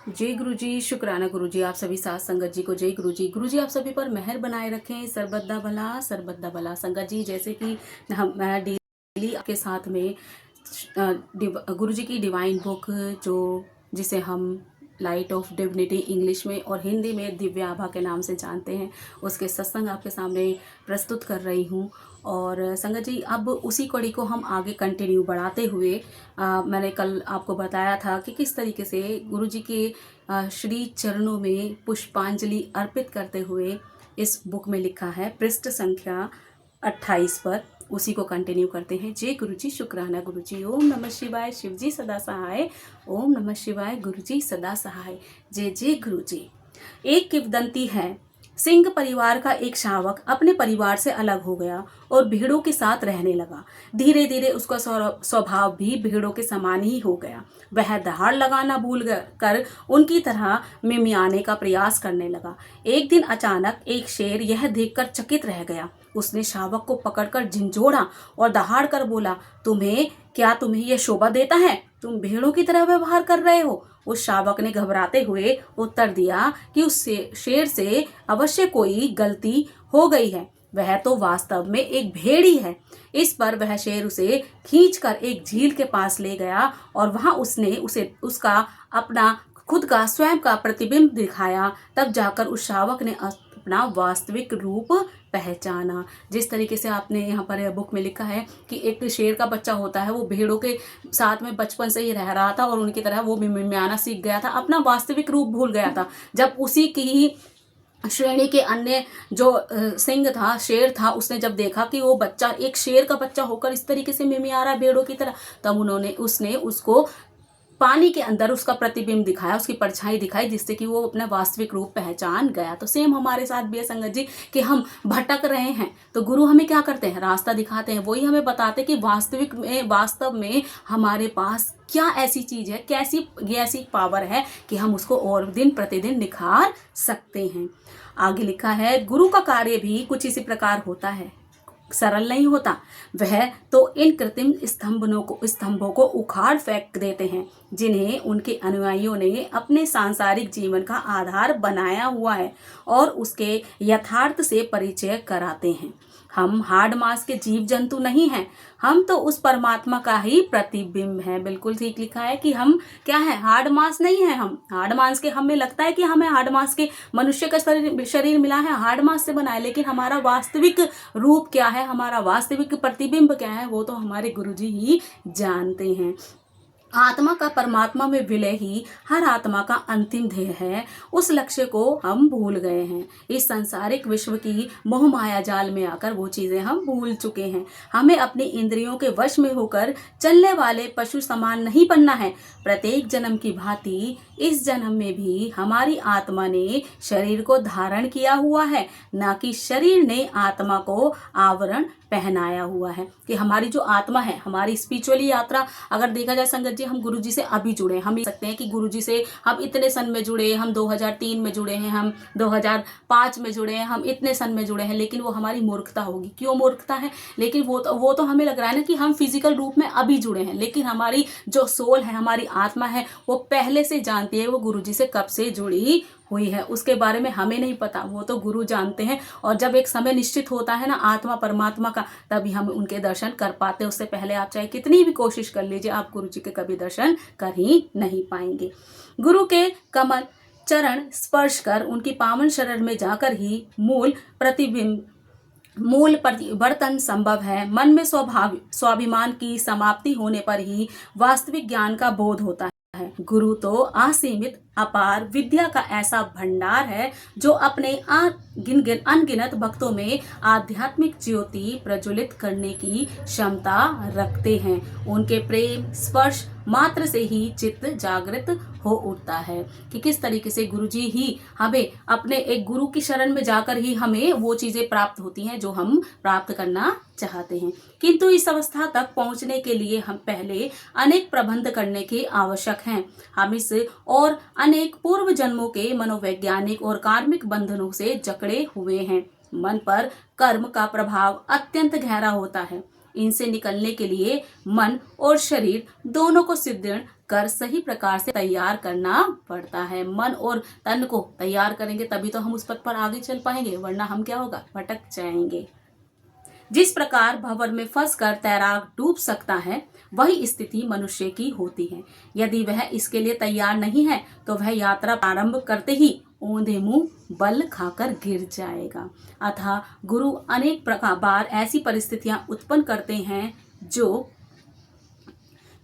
जय गुरु जी, शुक्राना गुरु जी। आप सभी साथ संगत जी को जय गुरु जी। गुरु जी आप सभी पर मेहर बनाए रखें, सरबत्दा भला सरबत्दा भला। संगत जी जैसे कि मैं डेली आपके साथ में गुरु जी की डिवाइन बुक जो जिसे हम लाइट ऑफ डिविनिटी इंग्लिश में और हिंदी में दिव्य आभा के नाम से जानते हैं, उसके सत्संग आपके सामने प्रस्तुत कर रही हूँ। और संगत जी अब उसी कड़ी को हम आगे कंटिन्यू बढ़ाते हुए मैंने कल आपको बताया था कि किस तरीके से गुरु जी के श्री चरणों में पुष्पांजलि अर्पित करते हुए इस बुक में लिखा है पृष्ठ संख्या 28 पर। उसी को कंटिन्यू करते हैं। जय गुरु जी, शुक्राना गुरु जी। ओम नमः शिवाय, शिव जी सदा सहाय। ओम नमः शिवाय, गुरु जी सदा सहाय। जय जय गुरु जी। एक किंवदंती है, सिंह परिवार का एक शावक अपने परिवार से अलग हो गया और भेड़ों के साथ रहने लगा। धीरे धीरे उसका स्वभाव भी भेड़ों के समान ही हो गया। वह दहाड़ लगाना भूल कर उनकी तरह मिमियाने का प्रयास करने लगा। एक दिन अचानक एक शेर यह देखकर चकित रह गया। उसने शावक को पकड़कर झिंझोड़ा और दहाड़ कर बोला, तुम्हें यह शोभा देता है? तुम भेड़ों की तरह व्यवहार कर रहे हो। उस शावक ने घबराते हुए उत्तर दिया कि उस शेर से अवश्य कोई गलती हो गई है, वह तो वास्तव में एक भेड़ी है। इस पर वह शेर उसे खींचकर एक झील के पास ले गया और वहां उसने उसे उसका अपना खुद का स्वयं का प्रतिबिंब दिखाया। तब जाकर उस शावक ने अपना वास्तविक रूप पहचाना। जिस तरीके से आपने यहाँ पर बुक में लिखा है कि एक शेर का बच्चा होता है, वो भेड़ों के साथ में बचपन से ही रह रहा था और उनकी तरह वो मिमियाना सीख गया था, अपना वास्तविक रूप भूल गया था। जब उसी की ही श्रेणी के अन्य जो सिंह था, शेर था, उसने जब देखा कि वो बच्चा एक शेर का बच्चा होकर इस तरीके से मिमिया रहा है भेड़ों की तरह, तब उसने उसको पानी के अंदर उसका प्रतिबिंब दिखाया, उसकी परछाई दिखाई, जिससे कि वो अपना वास्तविक रूप पहचान गया। तो सेम हमारे साथ भी है संगत जी कि हम भटक रहे हैं तो गुरु हमें क्या करते हैं, रास्ता दिखाते हैं। वही हमें बताते कि वास्तव में हमारे पास क्या ऐसी चीज है, कैसी ऐसी पावर है कि हम उसको और दिन प्रतिदिन निखार सकते हैं। आगे लिखा है, गुरु का कार्य भी कुछ इसी प्रकार होता है, सरल नहीं होता। वह तो इन कृत्रिम स्तंभों को उखाड़ फेंक देते हैं जिन्हें उनके अनुयायियों ने अपने सांसारिक जीवन का आधार बनाया हुआ है और उसके यथार्थ से परिचय कराते हैं। हम हाड़ मांस के जीव जंतु नहीं हैं, हम तो उस परमात्मा का ही प्रतिबिंब हैं। बिल्कुल ठीक लिखा है कि हम क्या है, हाड़ मांस नहीं है। हम हाड़ मांस के, हमें लगता है कि हमें हाड़ मांस के मनुष्य का शरीर मिला है, हाड़ मांस से बना है, लेकिन हमारा वास्तविक रूप क्या है, हमारा वास्तविक प्रतिबिंब क्या है, वो तो हमारे गुरुजी ही जानते हैं। आत्मा का परमात्मा में विलय ही हर आत्मा का अंतिम ध्येय है। उस लक्ष्य को हम भूल गए हैं। इस सांसारिक विश्व की मोह माया जाल में आकर वो चीजें हम भूल चुके हैं। हमें अपनी इंद्रियों के वश में होकर चलने वाले पशु समान नहीं बनना है। प्रत्येक जन्म की भांति इस जन्म में भी हमारी आत्मा ने शरीर को धारण किया हुआ है, ना कि शरीर ने आत्मा को आवरण पहनाया हुआ है। कि हमारी जो आत्मा है, हमारी स्पिरिचुअली यात्रा अगर देखा जाए संगत जी, हम गुरुजी से अभी जुड़े, हम ये सकते हैं कि गुरुजी से हम इतने सन में जुड़े, हम 2003 में जुड़े हैं, हम 2005 में जुड़े हैं, हम इतने सन में जुड़े हैं, लेकिन वो हमारी मूर्खता होगी। क्यों मूर्खता है? लेकिन वो तो हमें लग रहा है ना कि हम फिजिकल रूप में अभी जुड़े हैं, लेकिन हमारी जो सोल है, हमारी आत्मा है, वो पहले से जानती है वो गुरुजी से कब से जुड़ी हुई है। उसके बारे में हमें नहीं पता, वो तो गुरु जानते हैं। और जब एक समय निश्चित होता है ना आत्मा परमात्मा का, तभी हम उनके दर्शन कर पाते हैं। उससे पहले आप चाहे कितनी भी कोशिश कर लीजिए, आप गुरु जी के कभी दर्शन कर ही नहीं पाएंगे। गुरु के कमल चरण स्पर्श कर उनकी पावन शरण में जाकर ही मूल परिवर्तन संभव है। मन में स्वाभिमान की समाप्ति होने पर ही वास्तविक ज्ञान का बोध होता है। गुरु तो असीमित अपार विद्या का ऐसा भंडार है जो अपने अनगिनत भक्तों में आध्यात्मिक ज्योति प्रज्वलित करने की क्षमता रखते हैं। उनके प्रेम स्पर्श मात्र से ही चित्त जागृत हो उठता है। कि किस तरीके से गुरुजी ही हमें अपने एक गुरु की शरण में जाकर ही हमें वो चीजें प्राप्त होती हैं जो हम प्राप्त करना चाहते हैं। किंतु इस अवस्था तक पहुंचने के लिए हम पहले अनेक प्रबंध करने के आवश्यक हैं। हम इस और अनेक पूर्व जन्मों के मनोवैज्ञानिक और कार्मिक बंधनों से जकड़े हुए हैं। मन पर कर्म का प्रभाव अत्यंत गहरा होता है। इनसे निकलने के लिए मन और शरीर दोनों को सुदृढ़ कर सही प्रकार से तैयार करना पड़ता है। मन और तन को तैयार करेंगे तभी तो हम उस पथ पर आगे चल पाएंगे, वरना हम क्या होगा, भटक जाएंगे। जिस प्रकार भंवर में फंसकर तैराक डूब सकता है, वही स्थिति मनुष्य की होती है। यदि वह इसके लिए तैयार नहीं है तो वह यात्रा प्रारंभ करते ही औंधे मुंह बल खाकर गिर जाएगा। अतः गुरु अनेक बार ऐसी परिस्थितियां उत्पन्न करते हैं जो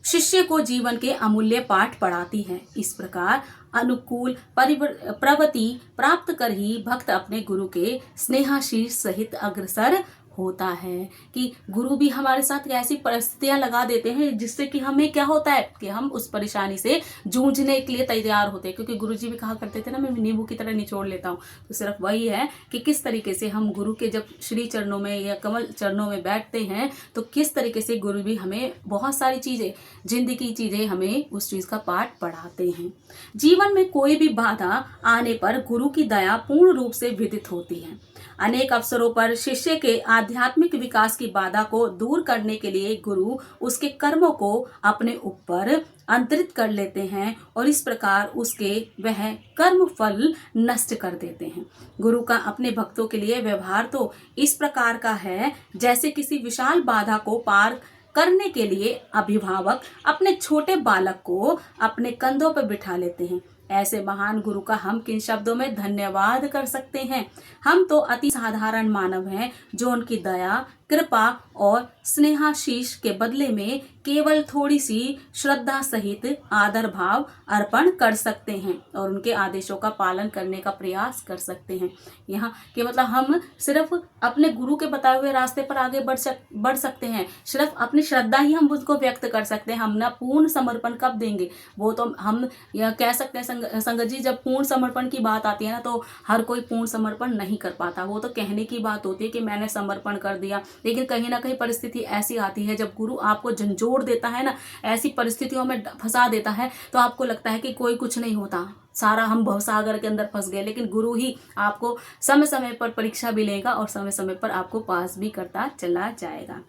शिष्य को जीवन के अमूल्य पाठ पढ़ाती है। इस प्रकार अनुकूल प्रवृत्ति प्राप्त कर ही भक्त अपने गुरु के स्नेहाशीष सहित अग्रसर होता है। कि गुरु भी हमारे साथ ऐसी परिस्थितियां लगा देते हैं जिससे कि हमें क्या होता है कि हम उस परेशानी से जूझने के लिए तैयार होते हैं। क्योंकि गुरु जी भी कहा करते थे ना, मैं नींबू की तरह निचोड़ लेता हूँ। तो सिर्फ वही है कि किस तरीके से हम गुरु के जब श्री चरणों में या कमल चरणों में बैठते हैं तो किस तरीके से गुरु भी हमें बहुत सारी चीजें, जिंदगी की चीजें हमें उस चीज का पाठ पढ़ाते हैं। जीवन में कोई भी बाधा आने पर गुरु की दया पूर्ण रूप से विदित होती है। अनेक अवसरों पर शिष्य के आध्यात्मिक विकास की बाधा को दूर करने के लिए गुरु उसके कर्मों को अपने ऊपर अंतरित कर लेते हैं और इस प्रकार उसके वह कर्म फल नष्ट कर देते हैं। गुरु का अपने भक्तों के लिए व्यवहार तो इस प्रकार का है जैसे किसी विशाल बाधा को पार करने के लिए अभिभावक अपने छोटे बालक को अपने कंधों पर बिठा लेते हैं। ऐसे महान गुरु का हम किन शब्दों में धन्यवाद कर सकते हैं। हम तो अति साधारण मानव हैं जो उनकी दया, कृपा और स्नेहाशीष के बदले में केवल थोड़ी सी श्रद्धा सहित आदर भाव अर्पण कर सकते हैं और उनके आदेशों का पालन करने का प्रयास कर सकते हैं। यहाँ कि मतलब हम सिर्फ अपने गुरु के बताए हुए रास्ते पर आगे बढ़ सकते हैं। सिर्फ अपनी श्रद्धा ही हम उसको व्यक्त कर सकते हैं। हम ना पूर्ण समर्पण कब देंगे, वो तो हम यह कह सकते हैं संगत जी, जब पूर्ण समर्पण की बात आती है ना तो हर कोई पूर्ण समर्पण नहीं कर पाता। वो तो कहने की बात होती है कि मैंने समर्पण कर दिया, लेकिन कहीं ना कहीं परिस्थिति ऐसी आती है जब गुरु आपको झंझोड़ देता है ना, ऐसी परिस्थितियों में फंसा देता है तो आपको लगता है कि कोई कुछ नहीं होता, सारा हम भवसागर के अंदर फंस गए। लेकिन गुरु ही आपको समय समय पर परीक्षा भी लेगा और समय समय पर आपको पास भी करता चला जाएगा।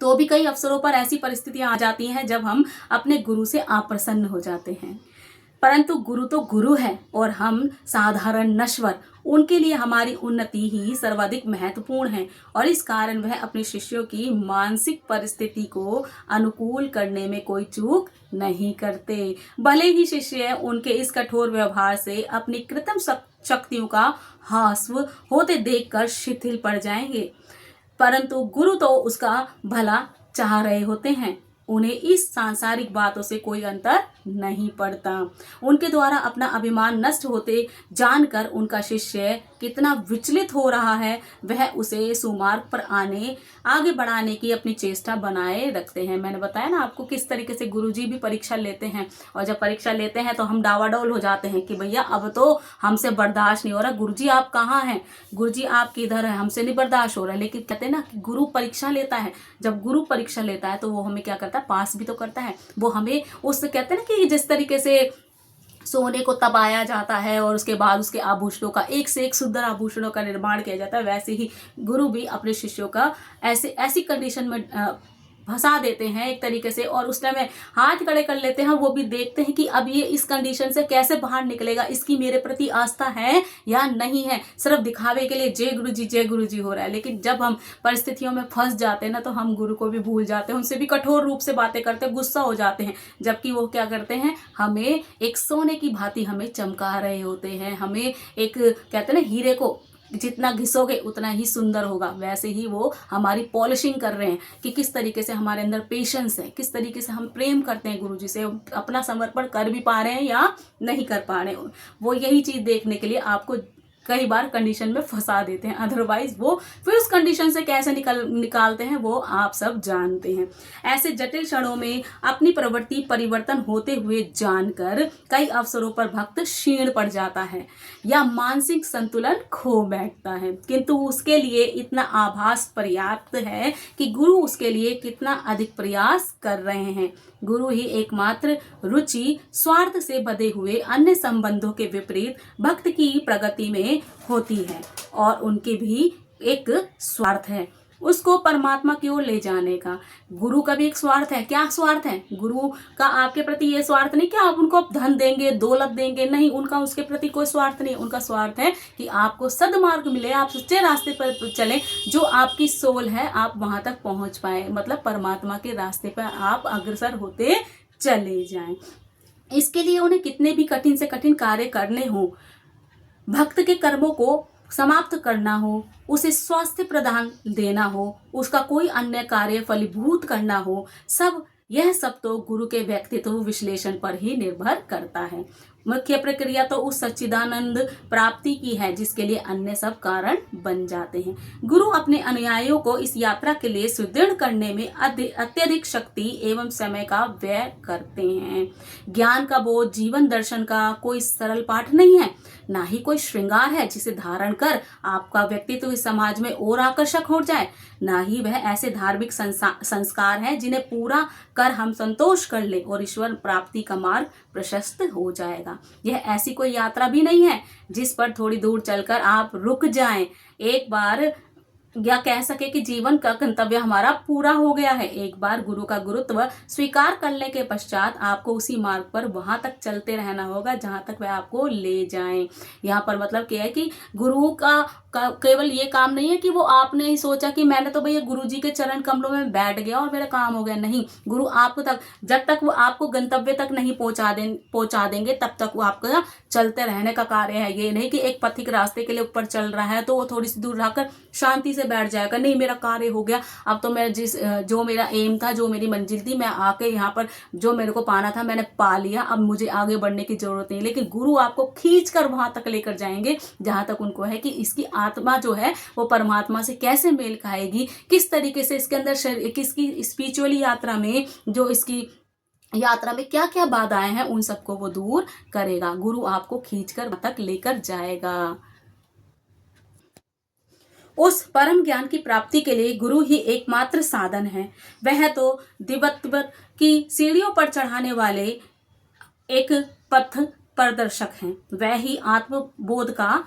तो भी कई अवसरों पर ऐसी परिस्थितियां आ जाती हैं जब हम अपने गुरु से अप्रसन्न हो जाते हैं, परंतु गुरु तो गुरु है और हम साधारण नश्वर, उनके लिए हमारी उन्नति ही सर्वाधिक महत्वपूर्ण है और इस कारण वह अपने शिष्यों की मानसिक परिस्थिति को अनुकूल करने में कोई चूक नहीं करते। भले ही शिष्य उनके इस कठोर व्यवहार से अपनी कृत्रिम शक्तियों का हास्व होते देखकर शिथिल पड़ जाएंगे, परंतु गुरु तो उसका भला चाह रहे होते हैं। उन्हें इस सांसारिक बातों से कोई अंतर नहीं पड़ता। उनके द्वारा अपना अभिमान नष्ट होते जानकर उनका शिष्य कितना विचलित हो रहा है, वह उसे सुमार्ग पर आगे बढ़ाने की अपनी चेष्टा बनाए रखते हैं। मैंने बताया ना आपको किस तरीके से गुरुजी भी परीक्षा लेते हैं और जब परीक्षा लेते हैं तो हम डावाडोल हो जाते हैं कि भैया अब तो हमसे बर्दाश्त नहीं हो रहा, गुरुजी आप कहाँ हैं, गुरुजी आप किधर हैं, हमसे नहीं बर्दाश्त हो रहा है। लेकिन कहते हैं ना कि गुरु परीक्षा लेता है, जब गुरु परीक्षा लेता है तो वो हमें क्या करता है, पास भी तो करता है। वो हमें उस कहते हैं ना कि जिस तरीके से सोने को तपाया जाता है और उसके बाद उसके आभूषणों का एक से एक सुंदर आभूषणों का निर्माण किया जाता है, वैसे ही गुरु भी अपने शिष्यों का ऐसी कंडीशन में फंसा देते हैं एक तरीके से, और उस टाइम हाथ खड़े कर लेते हैं। वो भी देखते हैं कि अब ये इस कंडीशन से कैसे बाहर निकलेगा, इसकी मेरे प्रति आस्था है या नहीं है। सिर्फ दिखावे के लिए जय गुरु जी हो रहा है, लेकिन जब हम परिस्थितियों में फंस जाते हैं ना तो हम गुरु को भी भूल जाते हैं, उनसे भी कठोर रूप से बातें करते हैं, गुस्सा हो जाते हैं। जबकि वो क्या करते हैं, हमें एक सोने की भांति हमें चमका रहे होते हैं। हमें एक कहते हैं ना, हीरे को जितना घिसोगे उतना ही सुंदर होगा, वैसे ही वो हमारी पॉलिशिंग कर रहे हैं कि किस तरीके से हमारे अंदर पेशेंस है, किस तरीके से हम प्रेम करते हैं गुरुजी से, अपना समर्पण कर भी पा रहे हैं या नहीं कर पा रहे हैं। वो यही चीज देखने के लिए आपको कई बार कंडीशन में फंसा देते हैं, अदरवाइज वो फिर उस कंडीशन से कैसे निकालते हैं वो आप सब जानते हैं। ऐसे जटिल क्षणों में अपनी प्रवृत्ति परिवर्तन होते हुए जानकर कई अवसरों पर भक्त क्षीण पड़ जाता है या मानसिक संतुलन खो बैठता है, किंतु उसके लिए इतना आभास पर्याप्त है कि गुरु उसके लिए कितना अधिक प्रयास कर रहे हैं। गुरु ही एकमात्र रुचि स्वार्थ से बंधे हुए अन्य संबंधों के विपरीत भक्त की प्रगति में होती है और उनके भी एक स्वार्थ है। उसको परमात्मा की ओर ले जाने का। गुरु का भी एक स्वार्थ है। क्या स्वार्थ है गुरु का? आपके प्रति ये स्वार्थ नहीं कि आप उनको धन देंगे, दौलत देंगे, नहीं, उनका उसके प्रति कोई स्वार्थ नहीं। उनका स्वार्थ है कि आपको सद्मार्ग मिले, आप सच्चे रास्ते पर चलें, जो आपकी सोल है आप वहां तक पहुंच पाए, मतलब परमात्मा के रास्ते पर आप अग्रसर होते चले जाएं। इसके लिए उन्हें कितने भी कठिन से कठिन कार्य करने हो, भक्त के कर्मों को समाप्त करना हो, उसे स्वास्थ्य प्रदान देना हो, उसका कोई अन्य कार्य फलीभूत करना हो, यह सब तो गुरु के व्यक्तित्व विश्लेषण पर ही निर्भर करता है। मुख्य प्रक्रिया तो उस सच्चिदानंद प्राप्ति की है जिसके लिए अन्य सब कारण बन जाते हैं। गुरु अपने अनुयायियों को इस यात्रा के लिए सुदृढ़ करने में अत्यधिक शक्ति एवं समय का व्यय करते हैं। ज्ञान का बोध, जीवन दर्शन का कोई सरल पाठ नहीं है, ना ही कोई श्रृंगार है जिसे धारण कर आपका व्यक्तित्व इस समाज में और आकर्षक हो जाए, ना ही वह ऐसे धार्मिक संस्कार हैं जिन्हें पूरा कर हम संतोष कर ले और ईश्वर प्राप्ति का मार्ग प्रशस्त हो जाएगा। यह ऐसी कोई यात्रा भी नहीं है जिस पर थोड़ी दूर चलकर आप रुक जाएं, एक बार या कह सके कि जीवन का गंतव्य हमारा पूरा हो गया है। एक बार गुरु का गुरुत्व स्वीकार करने के पश्चात आपको उसी मार्ग पर वहां तक चलते रहना होगा जहां तक वह आपको ले जाएं। यहाँ पर मतलब क्या है कि गुरु का केवल ये काम नहीं है कि वो आपने ही सोचा कि मैंने तो भैया गुरु जी के चरण कमलों में बैठ गया और मेरा काम हो गया। नहीं, गुरु आपको तक, जब तक वो आपको गंतव्य तक नहीं पहुंचा देंगे तब तक वो आपका चलते रहने का कार्य है। ये नहीं कि एक पथिक रास्ते के लिए ऊपर चल रहा है तो वो थोड़ी सी दूर रहकर शांति से बैठ जाएगा, नहीं मेरा कार्य हो गया, अब तो मैं जो मेरा एम था, जो मेरी मंजिल थी, मैं आके यहाँ पर जो मेरे को पाना था मैंने पा लिया, अब मुझे आगे बढ़ने की जरूरत नहीं। लेकिन गुरु आपको खींच कर वहां तक लेकर जाएंगे जहां तक उनको है कि इसकी आत्मा जो है वो परमात्मा से कैसे मेल खाएगी, किस तरीके से इसके अंदर किसकी स्पिरिचुअली यात्रा में, जो इसकी यात्रा में क्या क्या बाधाएं हैं उन सबको वो दूर करेगा। गुरु आपको खींचकर वहां तक लेकर जाएगा। उस परम ज्ञान की प्राप्ति के लिए गुरु ही एकमात्र साधन है। वह तो दिव्यत्व की सीढ़ियों पर चढ़ाने वाले एक पथ प्रदर्शक हैं। वह ही आत्मबोध का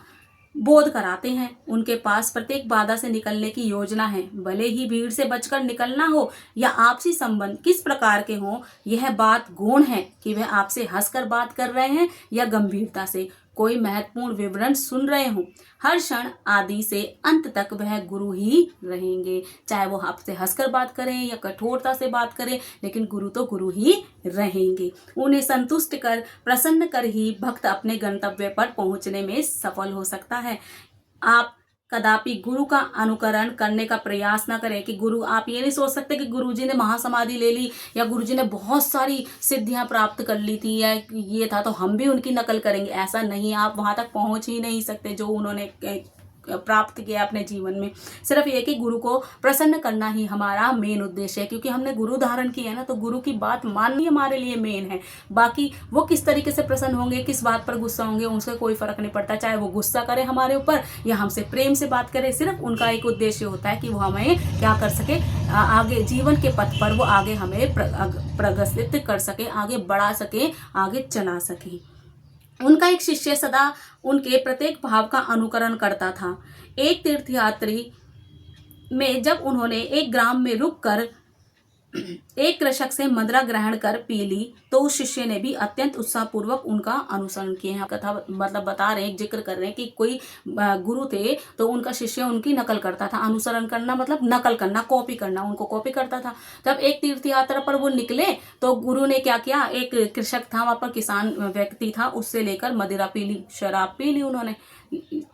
बोध कराते हैं। उनके पास प्रत्येक बाधा से निकलने की योजना है। भले ही भीड़ से बचकर निकलना हो या आपसी संबंध किस प्रकार के हों, यह बात गौण है कि वह आपसे हंसकर बात कर रहे हैं या गंभीरता से कोई महत्वपूर्ण विवरण सुन रहे हों। हर क्षण आदि से अंत तक वह गुरु ही रहेंगे, चाहे वो आपसे हंसकर बात करें या कठोरता से बात करें, लेकिन गुरु तो गुरु ही रहेंगे। उन्हें संतुष्ट कर, प्रसन्न कर ही भक्त अपने गंतव्य पर पहुंचने में सफल हो सकता है। आप कदापि गुरु का अनुकरण करने का प्रयास ना करें कि गुरु, आप ये नहीं सोच सकते कि गुरुजी ने महासमाधि ले ली या गुरुजी ने बहुत सारी सिद्धियां प्राप्त कर ली थी या ये था तो हम भी उनकी नकल करेंगे। ऐसा नहीं, आप वहां तक पहुंच ही नहीं सकते जो उन्होंने प्राप्त किया अपने जीवन में। सिर्फ ये कि गुरु को प्रसन्न करना ही हमारा मेन उद्देश्य है, क्योंकि हमने गुरु धारण किया है ना, तो गुरु की बात माननी हमारे लिए मेन है। बाकी वो किस तरीके से प्रसन्न होंगे, किस बात पर गुस्सा होंगे, उनसे कोई फर्क नहीं पड़ता। चाहे वो गुस्सा करे हमारे ऊपर या हमसे प्रेम से बात करे, सिर्फ उनका एक उद्देश्य होता है कि वो हमें क्या कर सके, आगे जीवन के पथ पर वो आगे हमें प्रगसित कर सके, आगे बढ़ा सके, आगे चला सके। उनका एक शिष्य सदा उनके प्रत्येक भाव का अनुकरण करता था। एक तीर्थयात्री में जब उन्होंने एक ग्राम में रुककर एक कृषक से मदिरा ग्रहण कर पी ली तो उस शिष्य ने भी अत्यंत उत्साहपूर्वक उनका अनुसरण किया। कथा मतलब बता रहे हैं, जिक्र कर रहे हैं कि कोई गुरु थे तो उनका शिष्य उनकी नकल करता था। अनुसरण करना मतलब नकल करना, कॉपी करना, उनको कॉपी करता था। जब एक तीर्थ यात्रा पर वो निकले तो गुरु ने क्या किया, एक कृषक था वहां पर, किसान व्यक्ति था, उससे लेकर मदिरा पी ली, शराब पी ली। उन्होंने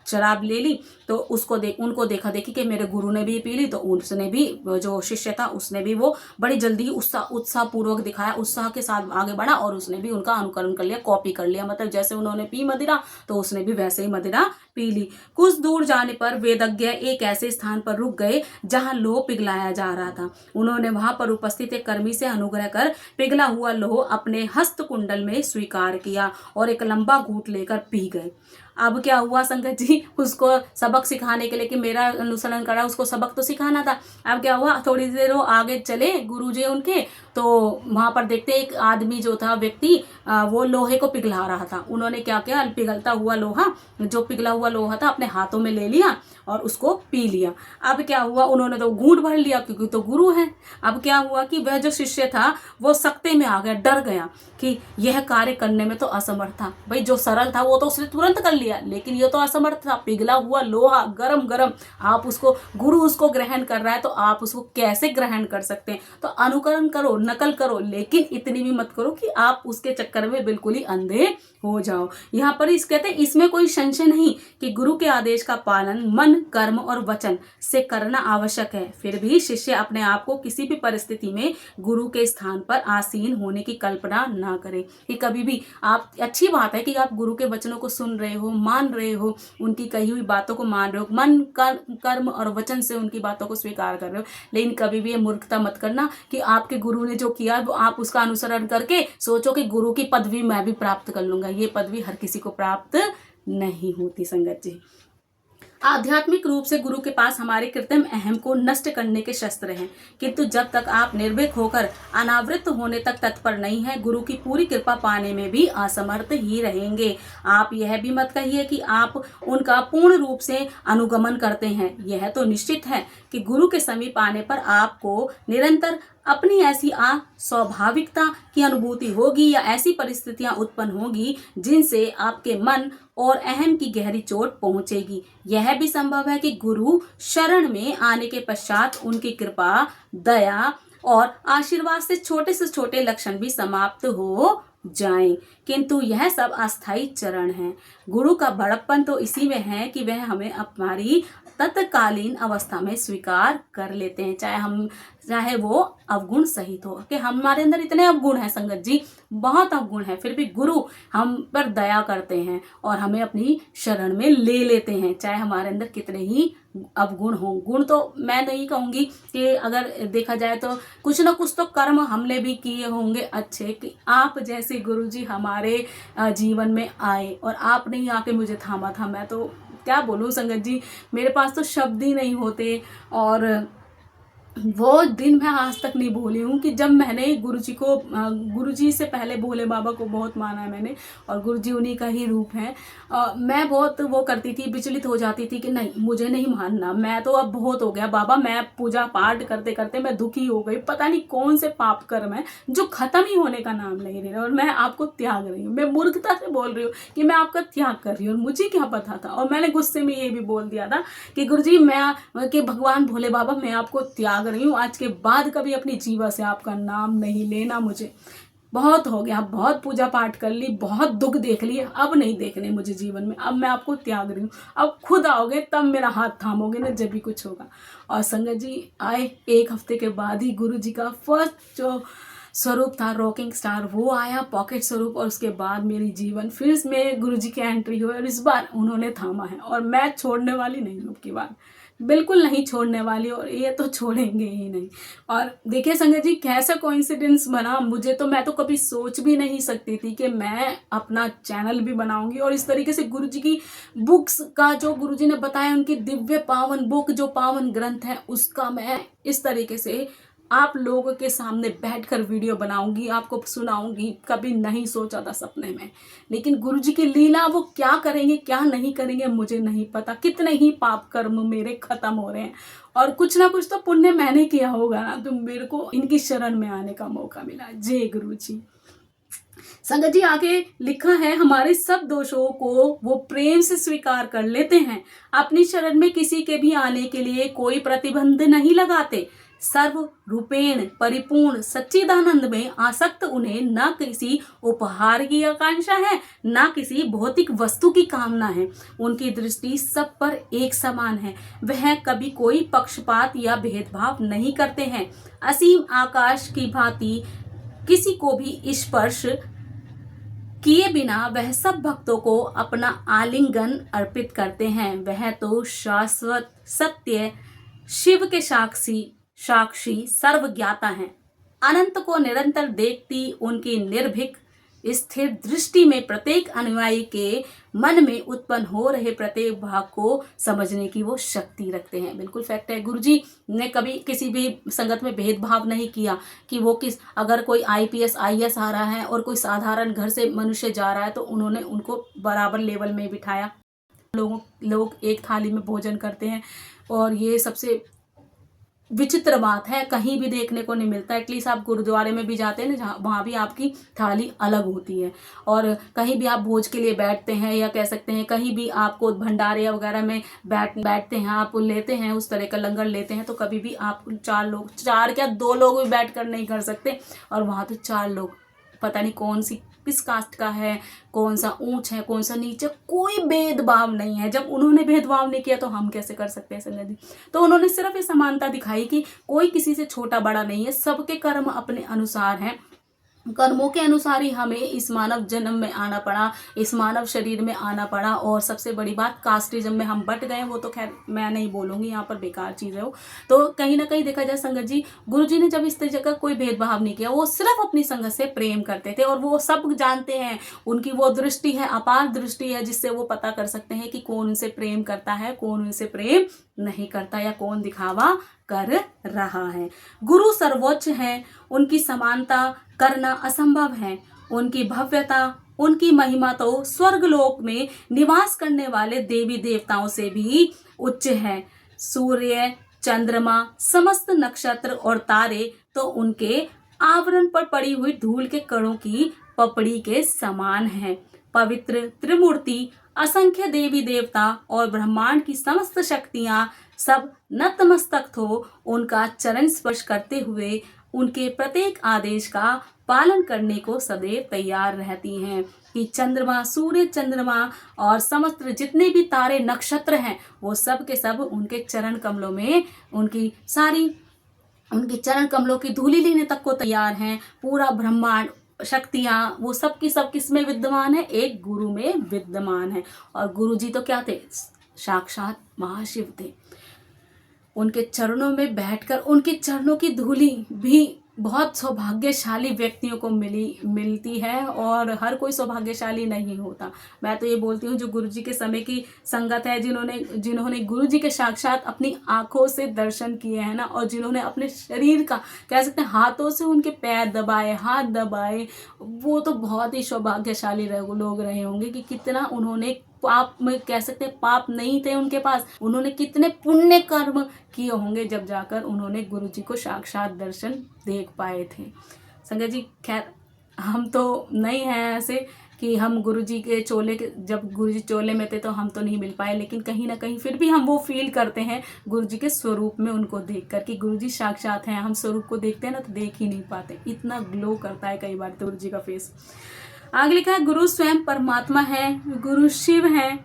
शराब ले ली तो उनको देखा देखी कि मेरे गुरु ने भी पी ली, तो उसने भी, जो शिष्य था उसने भी वो बड़ी जल्दी उत्साहपूर्वक दिखाया, उत्साह के साथ आगे बढ़ा और उसने भी उनका अनुकरण कर लिया, कॉपी कर लिया। मतलब जैसे उन्होंने पी मदिरा तो उसने भी वैसे ही मदिरा पी ली। कुछ दूर जाने पर वेदज्ञ एक ऐसे स्थान पर रुक गए जहां लोह पिघलाया जा रहा था। उन्होंने वहां पर उपस्थित एक कर्मी से अनुग्रह कर पिघला हुआ लोह अपने हस्त कुंडल में स्वीकार किया और एक लंबा घूंट लेकर पी गए। अब क्या हुआ संगत जी, उसको सबक सिखाने के लिए कि मेरा अनुसरण करा, उसको सबक तो सिखाना था। अब क्या हुआ, थोड़ी देर वो आगे चले गुरुजी उनके, तो वहां पर देखते एक आदमी जो था व्यक्ति, वो लोहे को पिघला रहा था। उन्होंने क्या किया, पिघलता हुआ लोहा, जो पिघला हुआ लोहा था अपने हाथों में ले लिया और उसको पी लिया। अब क्या हुआ, उन्होंने तो घूंट भर लिया क्योंकि तो गुरु है। अब क्या हुआ कि वह जो शिष्य था वो सकते में आ गया, डर गया कि यह कार्य करने में तो असमर्थ था। भाई जो सरल था वो तो उसने तुरंत कर लिया, लेकिन ये तो असमर्थ था। पिघला हुआ लोहा गरम गरम, आप उसको, गुरु उसको ग्रहण कर रहा है तो आप उसको कैसे ग्रहण कर सकते हैं। तो अनुकरण करो, नकल करो, लेकिन इतनी भी मत करो कि आप उसके चक्कर में बिल्कुल ही अंधे हो जाओ। यहाँ पर इस कहते हैं इसमें कोई संशय नहीं कि गुरु के आदेश का पालन मन, कर्म और वचन से करना आवश्यक है। फिर भी शिष्य अपने आप को किसी भी परिस्थिति में गुरु के स्थान पर आसीन होने की कल्पना ना करे। कि कभी भी आप, अच्छी बात है कि आप गुरु के वचनों को सुन रहे हो, मान रहे हो, उनकी कही हुई बातों को मान रहे हो, मन, कर्म और वचन से उनकी बातों को स्वीकार कर रहे हो। लेकिन कभी भी ये मूर्खता मत करना कि आपके गुरु ने जो किया वो आप उसका अनुसरण करके सोचो कि गुरु की पदवी मैं भी प्राप्त कर लूंगा। ये पदवी हर किसी को प्राप्त नहीं होती संगत जी। आध्यात्मिक रूप से गुरु के पास हमारे कृत्रिम अहम को नष्ट करने के शस्त्र हैं, किंतु जब तक आप निर्भीक होकर अनावृत होने तक तत्पर नहीं है, गुरु की पूरी कृपा पाने में भी असमर्थ ही रहेंगे। आप यह भी मत कहिए कि आप उनका पूर्ण रूप से अनुगमन करते हैं। यह तो निश्चित है कि गुरु के समीप आने पर आपको निरंतर अपनी ऐसी स्वाभाविकता की अनुभूति होगी या ऐसी परिस्थितियां उत्पन्न होगी जिनसे आपके मन और अहम की गहरी चोट पहुंचेगी। यह भी संभव है कि गुरु शरण में आने के पश्चात उनकी कृपा, दया और आशीर्वाद से छोटे लक्षण भी समाप्त हो जाएं, किंतु यह सब अस्थायी चरण है। गुरु का बड़प्पन तो इसी में है कि वह हमें हमारी तत्कालीन अवस्था में स्वीकार कर लेते हैं, चाहे वो अवगुण सहित हो। कि हमारे अंदर इतने अवगुण हैं संगत जी, बहुत अवगुण है, फिर भी गुरु हम पर दया करते हैं और हमें अपनी शरण में ले लेते हैं, चाहे हमारे अंदर कितने ही अवगुण हो। गुण तो मैं नहीं कहूंगी कि, अगर देखा जाए तो कुछ ना कुछ तो कर्म हमने भी किए होंगे अच्छे, कि आप जैसे गुरु जी हमारे जीवन में आए और आपने ही आके मुझे थामा था। मैं तो क्या बोलूं संगत जी, मेरे पास तो शब्द ही नहीं होते। और वो दिन मैं आज तक नहीं भूली हूँ कि जब मैंने गुरुजी से पहले भोले बाबा को बहुत माना है मैंने, और गुरुजी उन्हीं का ही रूप है। मैं बहुत वो करती थी, विचलित हो जाती थी कि नहीं मुझे नहीं मानना, मैं तो अब बहुत हो गया बाबा। मैं पूजा पाठ करते करते मैं दुखी हो गई, पता नहीं कौन से पाप कर्म है जो खत्म ही होने का नाम नहीं ले रहे, और मैं आपको त्याग रही हूँ। मैं मूर्खता से बोल रही हूँ कि मैं आपका त्याग कर रही हूँ, मुझे क्या पता था। और मैंने गुस्से में ये भी बोल दिया था कि गुरुजी कि भगवान भोले बाबा मैं आपको त्याग रही हूँ, आज के बाद कभी अपनी जीवा से आपका नाम नहीं लेना। मुझे बहुत हो गया, बहुत पूजा पाठ कर ली, बहुत दुख देख लिए, अब नहीं देखने मुझे जीवन में। अब मैं आपको त्याग रही हूँ, अब खुद आओगे तब मेरा हाथ थामोगे ना, जब भी कुछ होगा। और संगत जी आए 1 हफ्ते के बाद ही गुरु जी का फर्स्ट जो स्वरूप था रॉकिंग स्टार वो आया, पॉकेट स्वरूप। और उसके बाद मेरी जीवन फिर में गुरु जी की एंट्री हुई, और इस बार उन्होंने थामा है और मैं छोड़ने वाली नहीं हूँ। की बात बिल्कुल नहीं छोड़ने वाली, और ये तो छोड़ेंगे ही नहीं। और देखिए संगत जी कैसा कोइंसिडेंस बना, मुझे तो, मैं तो कभी सोच भी नहीं सकती थी कि मैं अपना चैनल भी बनाऊंगी और इस तरीके से गुरुजी की बुक्स का, जो गुरुजी ने बताया उनकी दिव्य पावन बुक, जो पावन ग्रंथ है, उसका मैं इस तरीके से आप लोगों के सामने बैठकर वीडियो बनाऊंगी, आपको सुनाऊंगी। कभी नहीं सोचा था सपने में, लेकिन गुरुजी की लीला, वो क्या करेंगे क्या नहीं करेंगे मुझे नहीं पता। कितने ही पाप कर्म मेरे खत्म हो रहे हैं, और कुछ ना कुछ तो पुण्य मैंने किया होगा ना, तो मेरे को इनकी शरण में आने का मौका मिला। जय गुरुजी। संगत जी आगे लिखा है, हमारे सब दोषों को वो प्रेम से स्वीकार कर लेते हैं, अपनी शरण में किसी के भी आने के लिए कोई प्रतिबंध नहीं लगाते। सर्व रूपेण परिपूर्ण सच्चिदानंद में आसक्त उन्हें न किसी उपहार की आकांक्षा है, न किसी भौतिक वस्तु की कामना है। उनकी दृष्टि सब पर एक समान है, वह कभी कोई पक्षपात या भेदभाव नहीं करते हैं। असीम आकाश की भांति किसी को भी स्पर्श किए बिना वह सब भक्तों को अपना आलिंगन अर्पित करते हैं। वह तो शाश्वत सत्य शिव के साक्षी सर्वज्ञाता हैं। अनंत को निरंतर देखती उनकी निर्भीक स्थिर दृष्टि में प्रत्येक अनुयायी के मन में उत्पन्न हो रहे प्रत्येक भाव को समझने की वो शक्ति रखते हैं। बिल्कुल फैक्ट है। गुरुजी ने कभी किसी भी संगत में भेदभाव नहीं किया कि वो अगर कोई IPS IAS आ रहा है और कोई साधारण घर से मनुष्य जा रहा है तो उन्होंने उनको बराबर लेवल में बिठाया। लोग एक थाली में भोजन करते हैं और ये सबसे विचित्र बात है, कहीं भी देखने को नहीं मिलता। एटलीस्ट आप गुरुद्वारे में भी जाते हैं ना, जहाँ वहाँ भी आपकी थाली अलग होती है। और कहीं भी आप भोज के लिए बैठते हैं या कह सकते हैं कहीं भी आपको भंडारे वगैरह में बैठते हैं, आप लेते हैं उस तरह का लंगर लेते हैं, तो कभी भी आप 4 क्या 2 लोग भी बैठ कर नहीं कर सकते। और वहाँ तो 4 लोग, पता नहीं कौन सी किस कास्ट का है, कौन सा ऊंच है, कौन सा नीचे, कोई भेदभाव नहीं है। जब उन्होंने भेदभाव नहीं किया तो हम कैसे कर सकते हैं संगत जी। तो उन्होंने सिर्फ ये समानता दिखाई कि कोई किसी से छोटा बड़ा नहीं है, सबके कर्म अपने अनुसार हैं। कर्मों के अनुसार ही हमें इस मानव जन्म में आना पड़ा, इस मानव शरीर में आना पड़ा। और सबसे बड़ी बात, कास्टिज्म में हम बट गए, वो तो खैर मैं नहीं बोलूँगी, यहाँ पर बेकार चीज़ है वो। तो कहीं ना कहीं देखा जाए संगत जी, गुरु जी ने जब इस तरह का कोई भेदभाव नहीं किया, वो सिर्फ अपनी संगत से प्रेम करते थे। और वो सब जानते हैं, उनकी वो दृष्टि है, अपार दृष्टि है, जिससे वो पता कर सकते हैं कि कौन उनसे प्रेम करता है, कौन उनसे प्रेम नहीं करता, या कौन दिखावा कर रहा है। गुरु सर्वोच्च है, उनकी समानता करना असंभव है। उनकी भव्यता, उनकी महिमा तो स्वर्गलोक में निवास करने वाले देवी देवताओं से भी उच्च है। सूर्य, चंद्रमा, समस्त नक्षत्र और तारे तो उनके आवरण पर पड़ी हुई धूल के कणों की पपड़ी के समान है। पवित्र त्रिमूर्ति, असंख्य देवी देवता और ब्रह्मांड की समस्त शक्तियां सब नतमस्तक हो उनका चरण स्पर्श करते हुए उनके प्रत्येक आदेश का पालन करने को सदैव तैयार रहती हैं। कि चंद्रमा, सूर्य, चंद्रमा और समस्त जितने भी तारे नक्षत्र हैं, वो सब के सब उनके चरण कमलों में उनकी चरण कमलों की धूली लेने तक को तैयार हैं। पूरा ब्रह्मांड, शक्तियां, वो सब की सब किस में विद्यमान है? एक गुरु में विद्यमान है। और गुरु जी तो क्या थे? साक्षात महाशिव थे। उनके चरणों में बैठकर उनके चरणों की धूली भी बहुत सौभाग्यशाली व्यक्तियों को मिलती है, और हर कोई सौभाग्यशाली नहीं होता। मैं तो ये बोलती हूँ, जो गुरु जी के समय की संगत है, जिन्होंने गुरु जी के साक्षात अपनी आंखों से दर्शन किए हैं ना, और जिन्होंने अपने शरीर का, कह सकते हैं, हाथों से उनके पैर दबाए, हाथ दबाए, वो तो बहुत ही सौभाग्यशाली लोग रहे होंगे। कि कितना उन्होंने पाप में, कह सकते हैं पाप नहीं थे उनके पास, उन्होंने कितने पुण्य कर्म किए होंगे जब जाकर उन्होंने गुरु जी को साक्षात दर्शन देख पाए थे। संगत जी, खैर हम तो नहीं हैं ऐसे कि हम गुरु जी के जब गुरु जी चोले में थे तो हम तो नहीं मिल पाए, लेकिन कहीं ना कहीं फिर भी हम वो फील करते हैं गुरु जी के स्वरूप में उनको देखकर कि गुरु जी साक्षात हैं। हम स्वरूप को देखते हैं ना तो देख ही नहीं पाते, इतना ग्लो करता है कई बार तो गुरु जी का फेस। आगे लिखा है, गुरु स्वयं परमात्मा है, गुरु शिव है।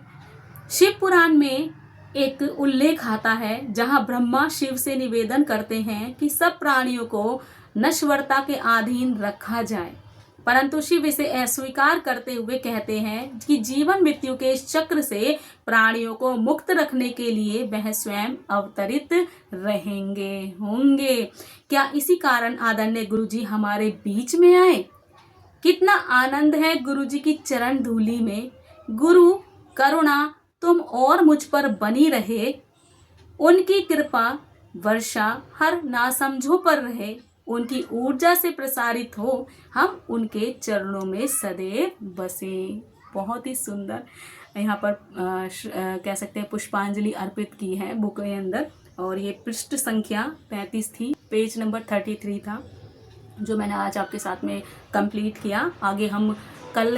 शिव पुराण में एक उल्लेख आता है जहां ब्रह्मा शिव से निवेदन करते हैं कि सब प्राणियों को नश्वरता के अधीन रखा जाए, परंतु शिव इसे अस्वीकार करते हुए कहते हैं कि जीवन मृत्यु के इस चक्र से प्राणियों को मुक्त रखने के लिए वह स्वयं अवतरित होंगे। क्या इसी कारण आदरणीय गुरु जी हमारे बीच में आए? कितना आनंद है गुरु जी की चरण धूली में। गुरु करुणा तुम और मुझ पर बनी रहे, उनकी कृपा वर्षा हर नासमझों पर रहे, उनकी ऊर्जा से प्रसारित हो, हम उनके चरणों में सदैव बसे। बहुत ही सुंदर यहाँ पर कह सकते हैं पुष्पांजलि अर्पित की है बुक के अंदर। और ये पृष्ठ संख्या 35 थी, पेज नंबर 33 था, जो मैंने आज आपके साथ में कंप्लीट किया। आगे हम कल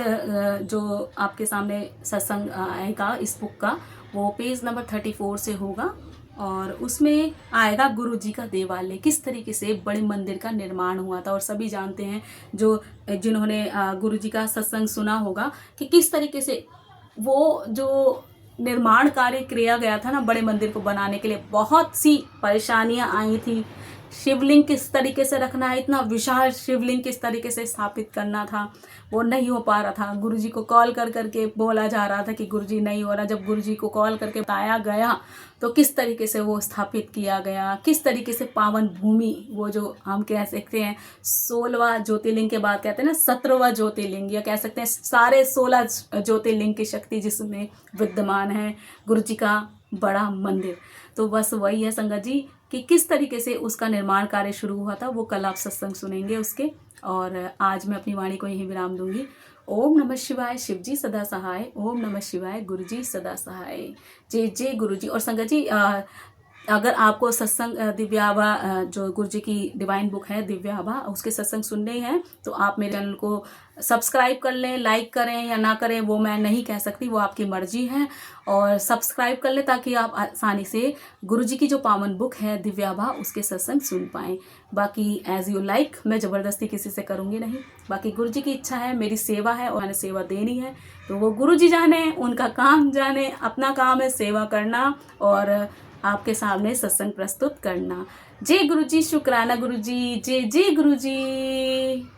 जो आपके सामने सत्संग आएगा इस बुक का, वो पेज नंबर 34 से होगा, और उसमें आएगा गुरु जी का देवालय, किस तरीके से बड़े मंदिर का निर्माण हुआ था। और सभी जानते हैं जिन्होंने गुरु जी का सत्संग सुना होगा कि किस तरीके से वो जो निर्माण कार्य किया गया था ना बड़े मंदिर को बनाने के लिए, बहुत सी परेशानियां आई थी, शिवलिंग किस तरीके से रखना है, इतना विशाल शिवलिंग किस तरीके से स्थापित करना था, वो नहीं हो पा रहा था। गुरुजी को कॉल कर करके बोला जा रहा था कि गुरुजी नहीं हो रहा। जब गुरुजी को कॉल करके बताया गया तो किस तरीके से वो स्थापित किया गया, किस तरीके से पावन भूमि, वो जो हम कह सकते हैं 16वां ज्योतिर्लिंग के बाद कहते हैं ना 17वां ज्योतिर्लिंग, या कह सकते हैं सारे 16 ज्योतिर्लिंग की शक्ति जिसमें विद्यमान है, गुरुजी का बड़ा मंदिर। तो बस वही है संगत जी कि किस तरीके से उसका निर्माण कार्य शुरू हुआ था, वो कल आप सत्संग सुनेंगे उसके। और आज मैं अपनी वाणी को यहीं विराम दूंगी। ओम नमः शिवाय, शिवजी सदा सहाय। ओम नमः शिवाय, गुरुजी सदा सहाय। जय जय गुरुजी। और संगत जी अगर आपको सत्संग दिव्याभा जो गुरुजी की डिवाइन बुक है दिव्याभा, उसके सत्संग सुनने हैं तो आप मेरे चैनल को सब्सक्राइब कर लें। लाइक करें या ना करें वो मैं नहीं कह सकती, वो आपकी मर्जी है। और सब्सक्राइब कर लें ताकि आप आसानी से गुरुजी की जो पावन बुक है दिव्याभा उसके सत्संग सुन पाएँ। बाकी एज यू लाइक, मैं ज़बरदस्ती किसी से करूँगी नहीं। बाकी गुरुजी की इच्छा है, मेरी सेवा है और मैंने सेवा देनी है, तो वो गुरुजी जाने, उनका काम जाने। अपना काम है सेवा करना और आपके सामने सत्संग प्रस्तुत करना। जय गुरुजी, शुक्राना गुरुजी, जय जय गुरुजी।